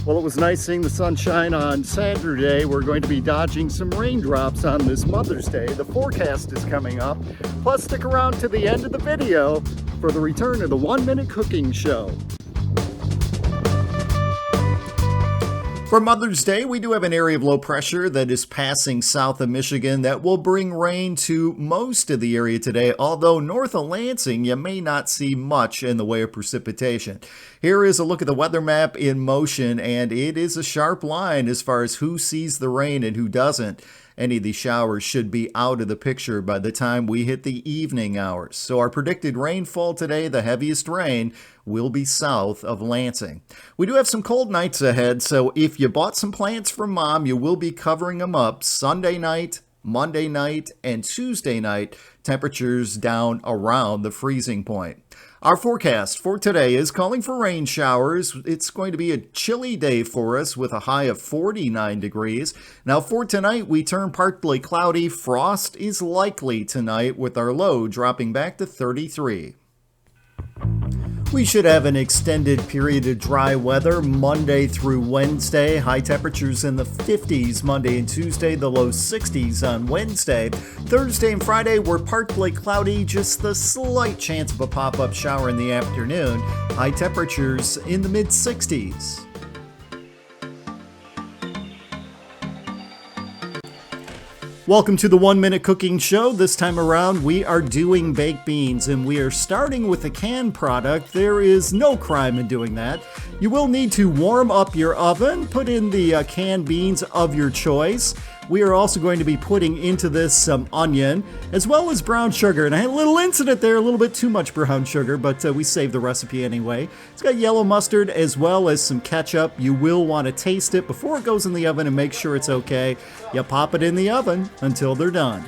Well, it was nice seeing the sunshine on Saturday. We're going to be dodging some raindrops on this Mother's Day. The forecast is coming up. Plus, stick around to the end of the video for the return of the 1 Minute Cooking Show. For Mother's Day, we do have an area of low pressure that is passing south of Michigan that will bring rain to most of the area today, although north of Lansing, you may not see much in the way of precipitation. Here is a look at the weather map in motion, and it is a sharp line as far as who sees the rain and who doesn't. Any of these showers should be out of the picture by the time we hit the evening hours. So our predicted rainfall today, the heaviest rain, will be south of Lansing. We do have some cold nights ahead, so if you bought some plants from Mom, you will be covering them up Sunday night, Monday night, and Tuesday night. Temperatures down around the freezing point. Our forecast for today is calling for rain showers. It's going to be a chilly day for us with a high of 49 degrees. Now for tonight, we turn partly cloudy. Frost is likely tonight with our low dropping back to 33. We should have an extended period of dry weather Monday through Wednesday. High temperatures in the 50s Monday and Tuesday, the low 60s on Wednesday. Thursday and Friday were partly cloudy, just the slight chance of a pop-up shower in the afternoon. High temperatures in the mid-60s. Welcome to the 1 Minute Cooking Show. This time around, we are doing baked beans, and we are starting with a canned product. There is no crime in doing that. You will need to warm up your oven, put in the canned beans of your choice. We are also going to be putting into this some onion, as well as brown sugar. And I had a little incident there, a little bit too much brown sugar, but we saved the recipe anyway. It's got yellow mustard as well as some ketchup. You will want to taste it before it goes in the oven and make sure it's okay. You pop it in the oven until they're done.